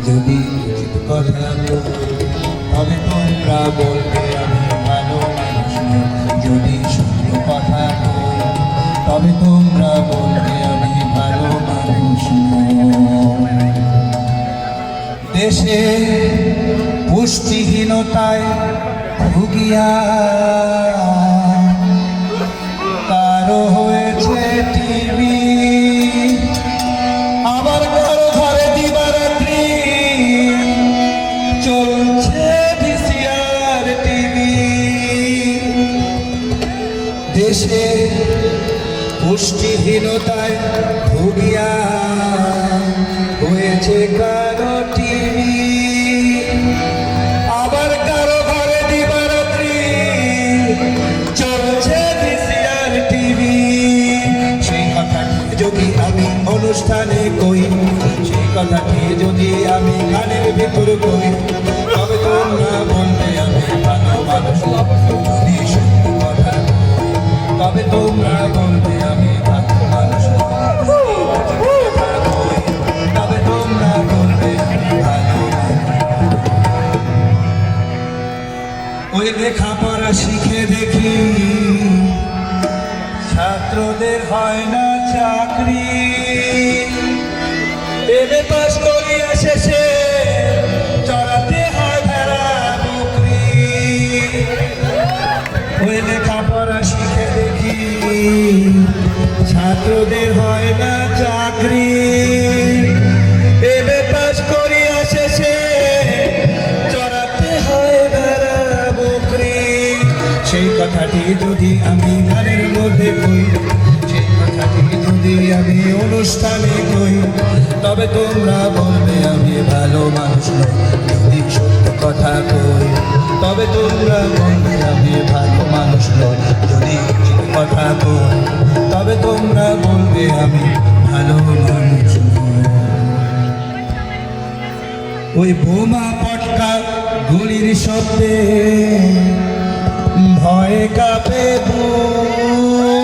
যদি উচিত কথা তবে তোমরা বলবে আমি ভালো মানুষ নই। যদি সত্য কথা তবে তোমরা বলবে আমি ভালো মানুষ নই। দেশে পুষ্টিহীনতায় ভুগিয়া কারো হয়েছে টিভি, আবার কারো ঘরে দিবারাত্রি চলছে ভিসিআর টিভি। দেশে পুষ্টিহীনতায় ভুগিয়া হয়েছে কারো টিভি, আবার কারো ঘরে দিবারাত্রি চলছে ভিসিআর টিভি। সেই কথাটি যদি আমি অনুষ্ঠানে কই, সেই কথাটি যদি আমি গানের ভিতর কই, তবে তোমরা বলবে আমি ভালো মানুষ। যদি সত্য কথা তবে তোমরা বলবে আমি ভালো মানুষ। তবে তোমরা বলবে আমি ভালো মানুষ। ওই লেখাপড়া শিখে দেখি ছাত্রদের হয় না চাকরি, এমএ পাস করিয়া শেষে চড়াতে হয় ভেড়া বকরি। ওই লেখাপড়া শিখে দেখি ছাত্রদের হয় না চাকরি, এমএ পাস করিয়া শেষে চড়াতে হয় ভেড়া বকরি। সেই কথাটি যদি আমি গানের মধ্যে কই, সেই কথাটি যদি আমি অনুষ্ঠানে কই, তবে তোমরা বলবে আমি ভালো মানুষ নই। যদি সত্য কথা কই তবে তোমরা বলবে আমি ভালো মানুষ নই। যদি উচিত কথা কই তবে তোমরা বলবে আমি ভালো মানুষ নই। ওই বোমা পটকা গুলির শব্দে ভয়ে কাঁপে বুক,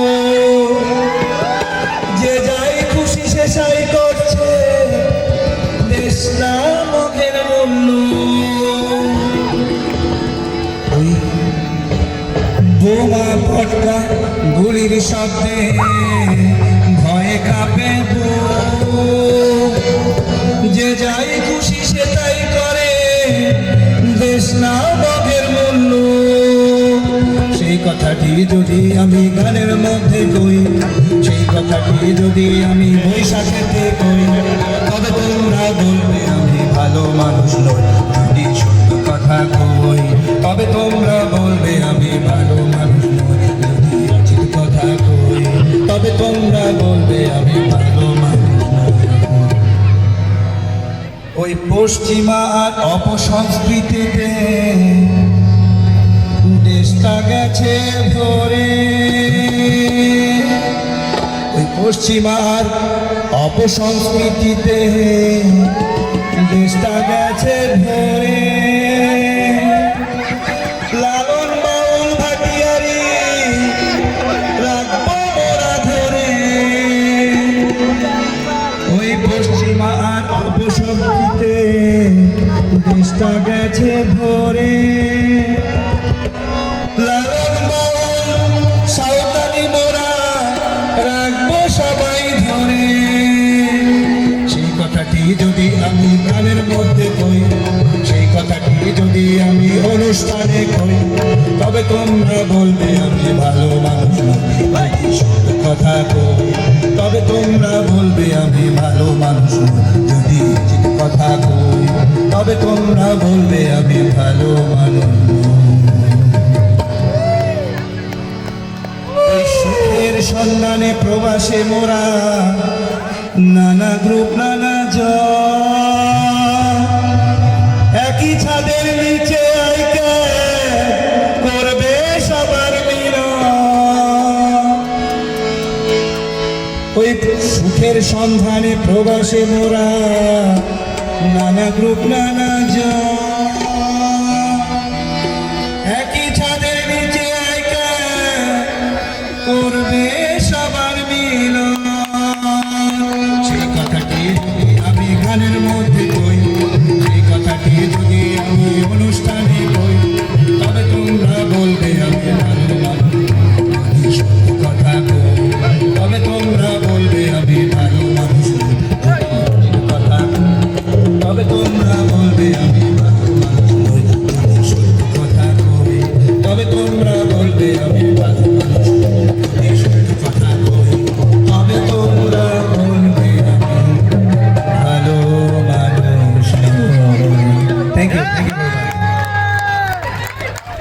যে যাই খুশি সে সাই করছে দেশ নামকের মূল্য। ওই বোমা পটকা গুলির শব্দে ভয়ে কাঁপে বুক, যে যাই খুশি সে তাই করে দেশ নামকের মূল্য। সেই কথাটি যদি আমি গানের মধ্যে কই, সেই কথাটি যদি আমি বৈশাখেতে কই, তবে তোমরা বলবে আমি ভালো মানুষ নই। যদি সত্য কথা কই তবে তোমরা বলবে আমি ভালো মানুষ নই। যদি উচিত কথা কই তবে তোমরা বলবে আমি ভালো মানুষ নই। ওই পশ্চিমা আর অপসংস্কৃতিতে দেশটা গেছে ভরে, ওই পশ্চিমার অপসংস্কৃতিতে দেশটা গেছে ভরে। লালন বাউল ভাটিয়ারি রাখবো ওরা ধরে, ওই পশ্চিমা আর অপসংস্কৃতিতে দেশটা গেছে ভরে। লালন বাউল সাঁওতালি মোরা রাখবো সবাই ধরে। সেই কথাটি যদি আমি গানের মধ্যে কই, সেই কথাটি যদি আমি অনুষ্ঠানে কই, তবে তোমরা বলবে আমি ভালো মানুষ নই। সত্য কথা কই তবে তোমরা বলবে আমি ভালো মানুষ নই। যদি উচিত কথা কই তবে তোমরা বলবে আমি ভালো মানুষ নই। সুখের সন্ধানে প্রবাসে মোরা নানা গ্রুপ নানা একই ছাদের নিচে আইকে করবে সবার মিলন। ওই সুখের সন্ধানে প্রবাসে মোরা নানা গ্রুপ নানা